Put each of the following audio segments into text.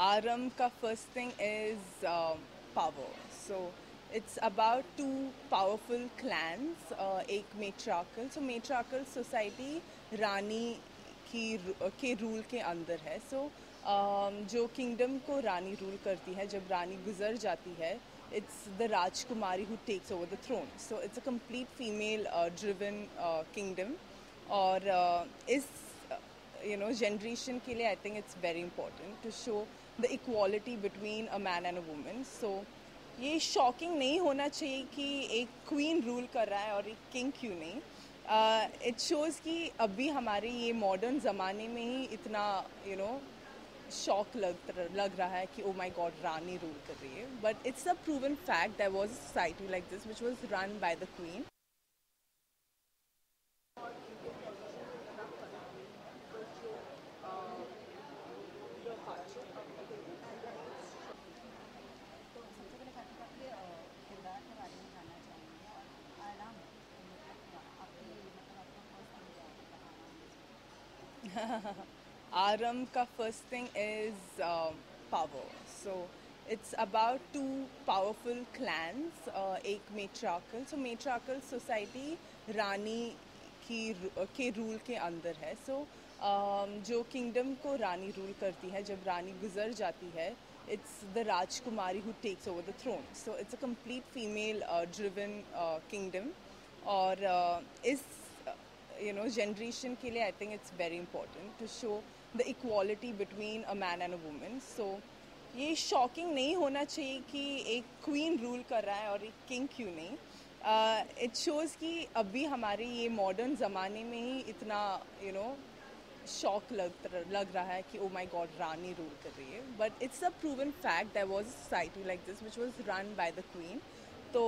Aram ka first thing is power. So it's about two powerful clans, एक matriarchal. So matriarchal society रानी के rule के अंदर है. So जो किंगडम को रानी रूल करती है, जब रानी गुजर जाती है, it's the Rajkumari who takes over the throne. So it's a complete female driven kingdom. और इस generation के लिए I think it's very important to show the equality between a man and a woman. So ये shocking नहीं होना चाहिए कि एक क्वीन रूल कर रहा है और एक किंग क्यों नहीं. इट शोज़ कि अभी हमारे ये मॉडर्न ज़माने में ही इतना शॉक लग रहा है कि ओ माय गॉड रानी रूल कर रही है. But it's a proven fact there was a society like this which was run by the queen. तो सबसे पहले खाती आपके किरदार के बारे में जानना चाहेंगे और आराम मतलब आपकी मतलब आपका फर्स्ट टाइम क्या है आराम. Aram ka first thing is power. So it's about two powerful clans, एक matriarchal. So matriarchal society रानी के रूल के अंदर है. So जो किंगडम को रानी रूल करती है, जब रानी गुजर जाती है, it's the Rajkumari who takes over the throne. So it's a complete female driven kingdom. और इस generation के लिए I think it's very important to show the equality between a man and a woman. So ये shocking नहीं होना चाहिए कि एक क्वीन रूल कर रहा है और एक किंग क्यों नहीं. इट शोज़ कि अभी हमारे ये मॉडर्न ज़माने में ही इतना शॉक लग रहा है कि ओ माय गॉड रानी रूल कर रही है. But it's a proven fact there was a society like this which was run by the queen. तो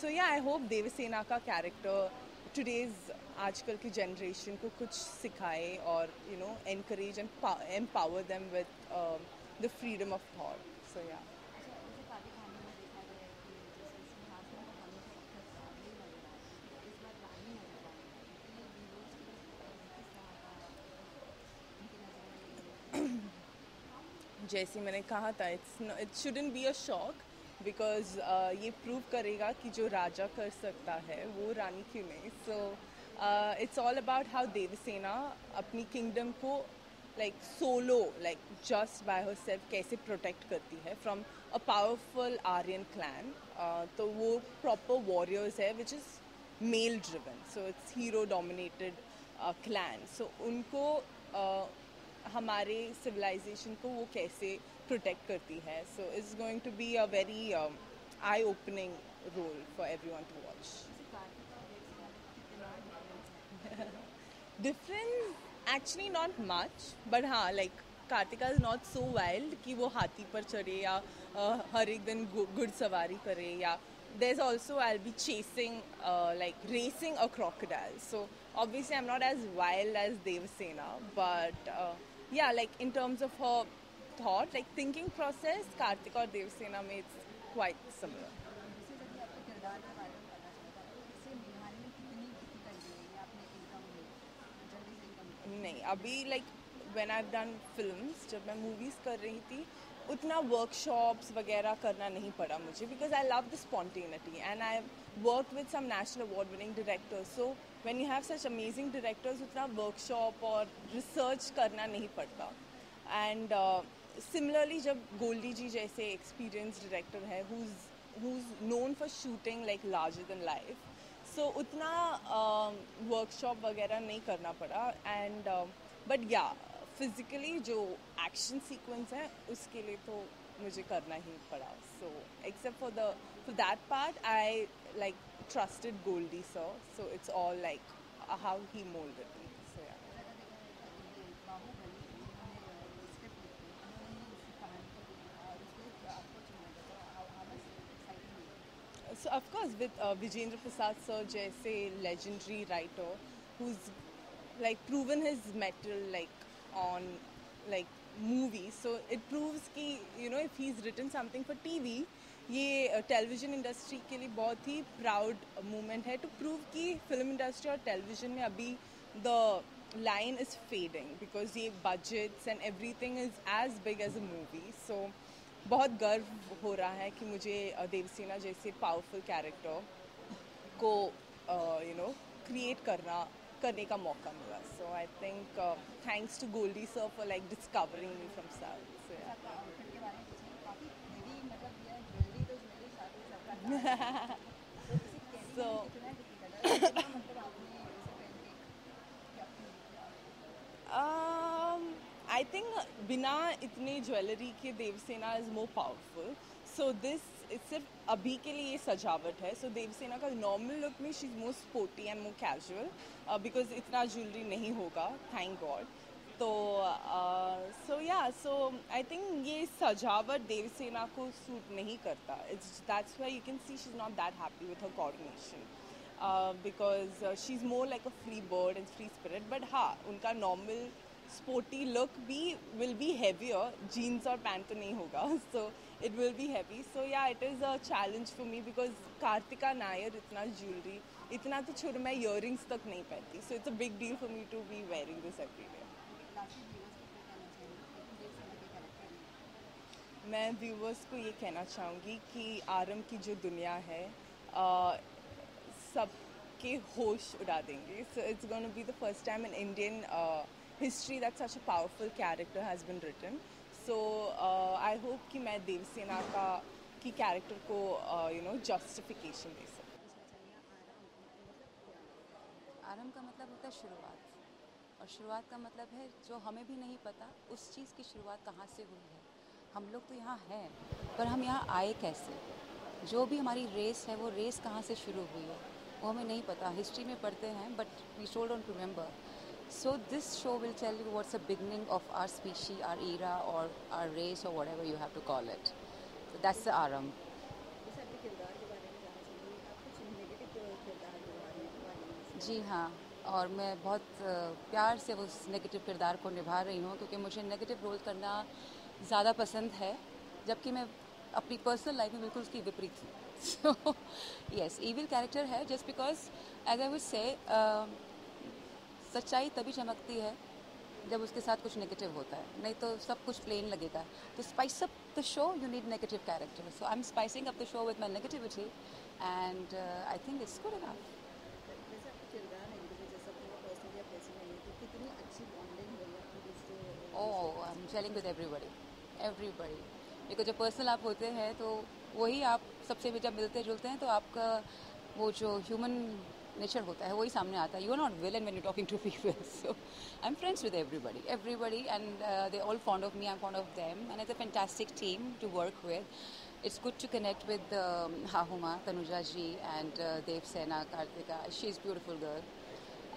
सो या आई होप देवसेना का कैरेक्टर टुडेज आजकल की जनरेशन को कुछ सिखाए और encourage and empower them with the freedom of thought. So yeah अच्छा जैसे काफी कहानी में देखा गया है कि जैसे सिंहासन को हमेशा एक तरफ आदमी नजर आता है तो इस बार रानी नजर आई है तो ये व्यूअर्स को किस तरह का उनकी नजरों में ये जैसे मैंने कहा था it shouldn't be a shock because ये प्रूव करेगा कि जो राजा कर सकता है वो रानी क्यों नहीं. So it's all about how Devasena अपनी किंगडम को like solo like just by herself कैसे प्रोटेक्ट करती है from a powerful Aryan clan. तो वो प्रॉपर वॉरियर्स है which is male driven. So it's hero dominated clan. So उनको हमारे सिविलाइजेशन को वो कैसे प्रोटेक्ट करती है. So it's going to be a very eye opening role for everyone to watch. जैसे कार्तिक और देवसेना में कितना डिफरेंस है. Difference actually not much but हाँ like Kartika is not so wild कि वो हाथी पर चढ़े या हर एक दिन गुड़ सवारी करे. या there's also I'll be chasing like racing a crocodile. So obviously I'm not as wild as Devasena, but yeah, like in terms of her thought, like thinking process, Kartika और Devasena में it's quite similar. जैसे यदि आपके किरदार के बारे में पता चलता है तो इससे निभाने में कितनी डिफिकल्टी है ये आपने एकदम जल्दी से एकदम नहीं अभी like when I have done films, जब मैं मूवीज़ कर रही थी उतना वर्कशॉप्स वगैरह करना नहीं पड़ा मुझे because I love the spontaneity and I work with some national award winning directors. So when you have such amazing directors उतना वर्कशॉप और रिसर्च करना नहीं पड़ता. एंड सिमिलरली जब गोल्डी जी जैसे एक्सपीरियंस डायरेक्टर है who's known for shooting like larger than life, सो उतना workshop वगैरह नहीं करना पड़ा. एंड बट या फिजिकली जो एक्शन सीक्वेंस है उसके लिए तो मुझे करना ही पड़ा. So except for that part I like trusted Goldie sir. So it's all like how he moulded me. So yeah अगर देखा जाए तो ये बाहुबली जिन्होंने स्क्रिप्ट लिखी उन्होंने ही इस कहानी को लिखा और इसके आपको चुना गया तो how much exciting. So of course with Vijendra Prasad sir jaise legendary writer who's like proven his mettle like on like movies, so it proves कि if he's written something for TV, ये television industry के लिए बहुत ही proud moment है to prove कि film industry और television में अभी the line is fading because ये budgets and everything is as big as a movie. So बहुत गर्व हो रहा है कि मुझे देवसेना जैसे पावरफुल कैरेक्टर को क्रिएट करने का मौका मिला. So I think thanks to Goldie sir for like discovering me from south. आपका आउटफिट के बारे में पूछें, काफ़ी हेवी मतलब ये ज्वेलरी तो ज्वेलरी साथ ही सबका नाम है। तो इसे कैरी So- करना कितना डिफिकल्ट है, कितना मतलब आपने इसे पहन के क्या फील किया? आई थिंक बिना इतने ज्वेलरी के Devasena is more powerful. So this सिर्फ अभी के लिए ये सजावट है. सो देवसेना का नॉर्मल लुक में she is more sporty and more casual because इतना ज्वेलरी नहीं होगा, थैंक गॉड. तो सो आई थिंक ये सजावट देवसेना को सूट नहीं करता. It's that's why you can see she is not that happy with her coordination because she is more like a free bird and free spirit. But हाँ, उनका normal sporty look भी will be heavier. Jeans और pant तो नहीं होगा, so it will be heavy. So yeah, it is a challenge for me because Kartika Nair इतना jewelry, इतना तो छोड़, मैं earrings तक नहीं पहनती. So it's a big deal for me to be wearing this every day. Lastly viewers को क्या कहना चाहिए देवसेना के कैरेक्टर में? मैं व्यूवर्स को ये कहना चाहूँगी कि आरम की जो दुनिया है सबके होश उड़ा देंगे. So it's gonna be the first time in Indian history that such a powerful character has been written. So I hope कि मैं देवसेना की कैरेक्टर को जस्टिफिकेशन दे सकूँ. पूछना चाहिए आरंभ का मतलब होता है शुरुआत, और शुरुआत का मतलब है जो हमें भी नहीं पता उस चीज़ की शुरुआत कहाँ से हुई है. हम लोग तो यहाँ हैं, पर हम यहाँ आए कैसे? जो भी हमारी रेस है वो रेस कहाँ से शुरू हुई है वो हमें नहीं पता. हिस्ट्री में पढ़ते हैं but we still don't remember. So this show will tell you what's the beginning of our species, our era और आवर रेस और whatever you have to call it. That's the आरंभ. जैसे आपके किरदार के बारे में जानना चाहिए, आप कुछ नेगेटिव किरदार निभा जी हाँ, और मैं बहुत प्यार से उस नेगेटिव किरदार को निभा रही हूँ क्योंकि मुझे नेगेटिव रोल करना ज़्यादा पसंद है, जबकि मैं अपनी पर्सनल लाइफ में बिल्कुल उसकी विपरीत हूँ. सो यस, इविल कैरेक्टर है just because as I would say सच्चाई तभी चमकती है जब उसके साथ कुछ नेगेटिव होता है, नहीं तो सब कुछ प्लेन लगेगा. तो spice up the show you need negative character. So I M spicing up the show with my negativity and I think it's good enough. वैसे आपका किरदार है इनके जैसा पूरा पर्सनली आप कैसे नहीं तो कितनी अच्छी बॉन्डिंग है आपकी दूसरे oh I am telling with everybody because जब पर्सनल आप होते हैं तो वही आप सबसे भी जब मिलते जुलते हैं तो आपका वो जो ह्यूमन नेचर होता है वही सामने आता है. You are not villain when you talking to people. So I am friends with everybody and they all fond of me, I am fond of them and it's a fantastic team to work with. It's good to connect with Hahuma, Tanuja ji, and Dev Sena, Kartika. She is a beautiful girl.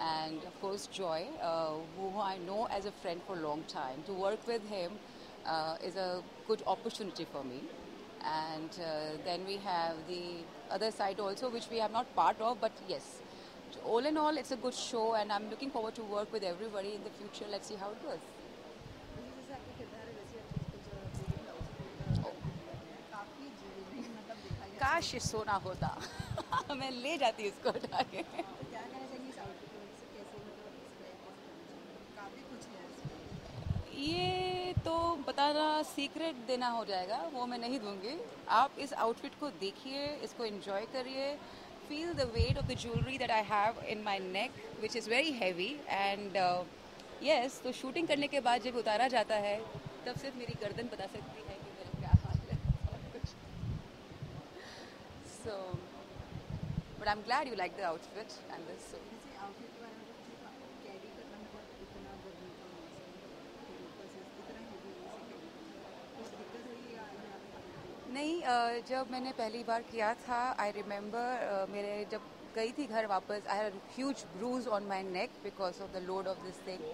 And of course, Joy, who I know as a friend for a long time. To work with him is a good opportunity for me. And then we have the other side also, which we are not part of, but yes. All in all, it's a good show, and I'm looking forward to work with everybody in the future. Let's see how it goes. जैसे आपका किरदार है वैसे आपको कुछ काफ़ी jewellery मतलब देखा गया. काश ये सोना होता. मैं ले जाती उसको उठा के. तो क्या कहना चाहिए इस आउटफिट की वजह से, कैसे मतलब डिस्क्राइब करना चाहिए? काफ़ी कुछ है इसमें. ये तो बताना सीक्रेट देना हो जाएगा, वो मैं नहीं दूंगी. आप इस आउटफिट को देखिए, इसको एंजॉय करिए. Feel the weight of the jewellery that I have in my neck which is very heavy. And yes, तो शूटिंग करने के बाद जब उतारा जाता है तब सिर्फ मेरी गर्दन बता सकती है कि मेरा क्या हाल है और कुछ. So but I am glad you like the outfit and this. जैसे आउटफिट के बारे में मतलब कैरी करना मतलब इतना गर्मी का मौसम फिर ऊपर से इतना हेवी से कैरी करना कुछ दिक्कत हुई या नहीं, जब मैंने पहली बार किया था आई रिमेंबर मेरे जब गई थी घर वापस, I had huge bruise on my neck because of the load of this thing.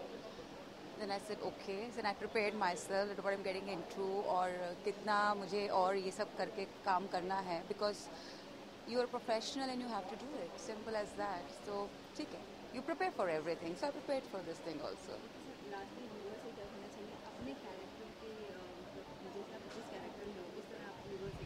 Then I said okay, then I prepared myself what I am getting into और कितना मुझे और ये सब करके काम करना है because you are professional and you have to do it, simple as that. So ठीक है, you prepare for everything. So I prepared for this thing also. Lastly viewer से क्या कहना चाहिए अपने कैरेक्टर के मतलब जैसे आप जिस कैरेक्टर में हो उस तरह आप व्यूअर से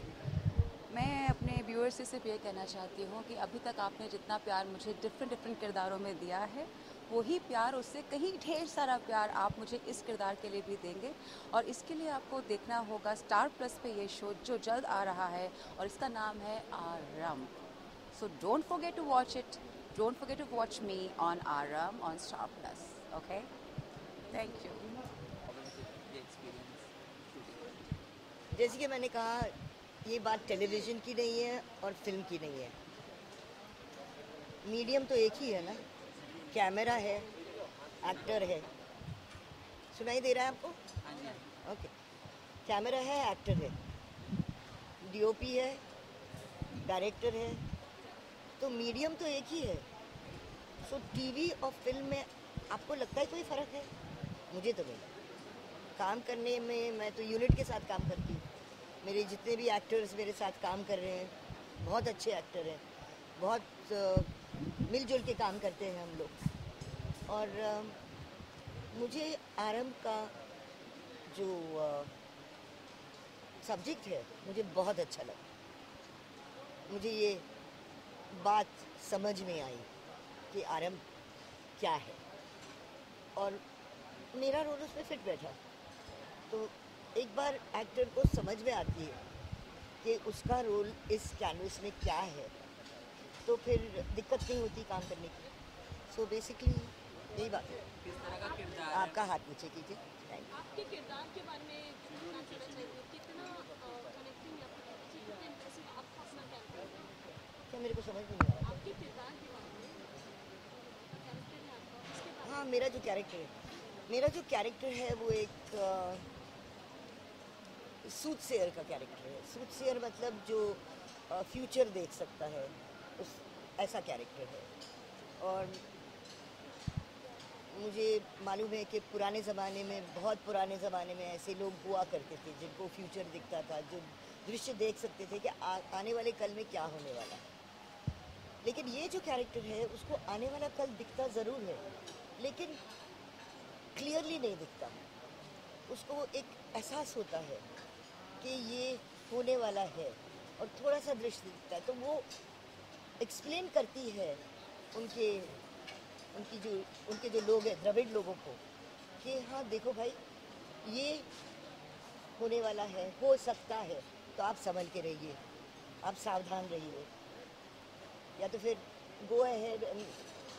मैं अपने व्यूअर्स से सिर्फ ये कहना चाहती हूँ कि अभी तक आपने जितना प्यार मुझे डिफरेंट किरदारों में दिया है वही प्यार उससे कहीं ढेर सारा प्यार आप मुझे इस किरदार के लिए भी देंगे। और इसके लिए आपको देखना होगा स्टार प्लस पे ये शो जो जल्द आ रहा है, और इसका नाम है आरम। So don't forget to watch it. Don't forget to watch me on Aram on Star Plus. Okay? Thank you. जैसे कि मैंने कहा, ये बात टेलीविज़न की नहीं है और फिल्म की नहीं है। मीडियम तो एक ही है ना, कैमरा है, एक्टर है। सुनाई दे रहा है आपको? ओके। कैमरा है, एक्टर है, डीओपी है, डायरेक्टर है, तो मीडियम तो एक ही है। सो टीवी और फिल्म में आपको लगता है कोई फ़र्क है? मुझे तो नहीं। काम करने में मैं तो यूनिट के साथ काम करती हूँ। मेरे जितने भी एक्टर्स मेरे साथ काम कर रहे हैं, बहुत अच्छे एक्टर हैं, बहुत मिलजुल के काम करते हैं हम लोग। और मुझे आरम का जो सब्जेक्ट है मुझे बहुत अच्छा लगा। मुझे ये बात समझ में आई कि आरम क्या है, और मेरा रोल उसमें फिट बैठा। तो एक बार एक्टर को समझ में आती है कि उसका रोल इस कैनवस में क्या है, तो फिर दिक्कत नहीं होती काम करने की। सो बेसिकली यही बात है। किस तरह का किरदार आपका हाथ नीचे कीजिए। Thank you. आपके किरदार के बारे में जानना चाहना चाहिए, कितना कनेक्टिंग या फिर कितना इंटरेस्टिंग आपका अपना कैरेक्टर है? क्या मेरे को समझ में नहीं आया? आपके किरदार के बारे में कैरेक्टर है आपका, उसके बारे हाँ, मेरा जो कैरेक्टर है वो एक सूटसेयर का कैरेक्टर है। सूटसेयर मतलब जो फ्यूचर देख सकता है, उस ऐसा कैरेक्टर है। और मुझे मालूम है कि पुराने ज़माने में, बहुत पुराने ज़माने में ऐसे लोग हुआ करते थे जिनको फ्यूचर दिखता था, जो दृश्य देख सकते थे कि आने वाले कल में क्या होने वाला है। लेकिन ये जो कैरेक्टर है उसको आने वाला कल दिखता ज़रूर है, लेकिन क्लियरली नहीं दिखता। उसको एक एहसास होता है कि ये होने वाला है, और थोड़ा सा दृश्य दिखता है। तो वो एक्सप्लेन करती है उनके जो लोग हैं, द्रविड़ लोगों को, कि हाँ देखो भाई, ये होने वाला है, हो सकता है, तो आप संभल के रहिए, आप सावधान रहिए, या तो फिर गो अहेड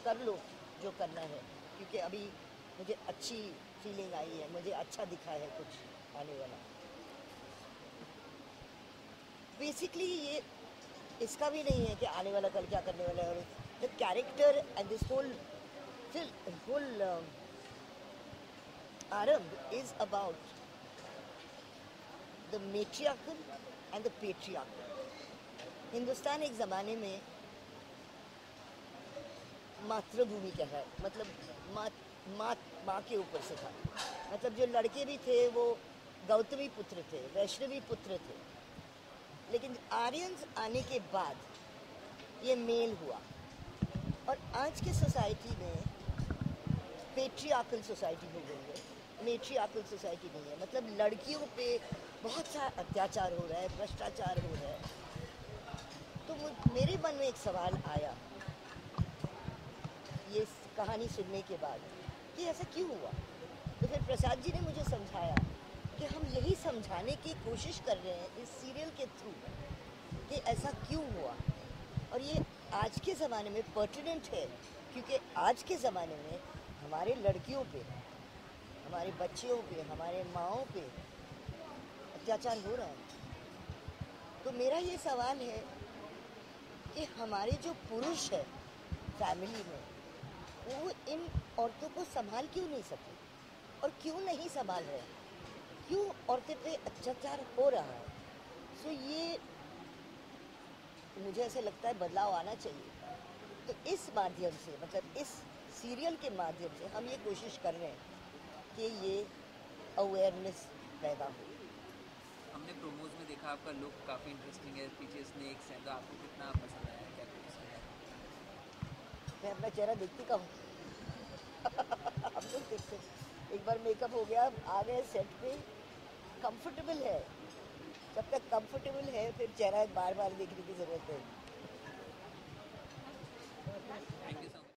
कर लो जो करना है, क्योंकि अभी मुझे अच्छी फीलिंग आई है, मुझे अच्छा दिखा है कुछ आने वाला। बेसिकली ये इसका भी नहीं है कि आने वाला कल क्या करने वाला है। और the character and this whole arm is about the matriarchal and the patriarchal. Hindustan एक ज़माने में मातृभूमि का है, मतलब माँ के ऊपर से था। मतलब जो लड़के भी थे वो गौतमी पुत्र थे, वैष्णवी पुत्र थे। लेकिन आर्यंस आने के बाद ये मेल हुआ, और आज के सोसाइटी में पेट्रियार्कल सोसाइटी हो गई है, मेट्रियार्कल सोसाइटी नहीं है। मतलब लड़कियों पे बहुत सारा अत्याचार हो रहा है, भ्रष्टाचार हो रहा है। तो मेरे मन में एक सवाल आया ये कहानी सुनने के बाद कि ऐसा क्यों हुआ। तो फिर प्रसाद जी ने मुझे समझाया कि हम यही समझाने की कोशिश कर रहे हैं इस सीरियल के थ्रू कि ऐसा क्यों हुआ। और ये आज के ज़माने में पर्टिनेंट है, क्योंकि आज के ज़माने में हमारे लड़कियों पे, हमारे बच्चियों पे, हमारे माँओं पे अत्याचार हो रहा है। तो मेरा ये सवाल है कि हमारे जो पुरुष है फैमिली में, वो इन औरतों को संभाल क्यों नहीं सके, और क्यों नहीं संभाल रहे, क्यों औरतें पे अत्याचार हो रहा है। सो ये मुझे ऐसे लगता है बदलाव आना चाहिए। तो इस माध्यम से, मतलब इस सीरियल के माध्यम से हम ये कोशिश कर रहे हैं कि ये अवेयरनेस पैदा हो। हमने प्रोमोज में देखा आपका लुक काफ़ी इंटरेस्टिंग है, पीछे स्नेक्स हैं, तो आपको कितना पसंद आया, क्या पसंद आया? मैं अपना चेहरा देखती कम हम लोग देखते, एक बार मेकअप हो गया, आ गए सेट पे, कंफर्टेबल है। जब तक कंफर्टेबल है फिर चेहरा बार बार देखने की ज़रूरत है।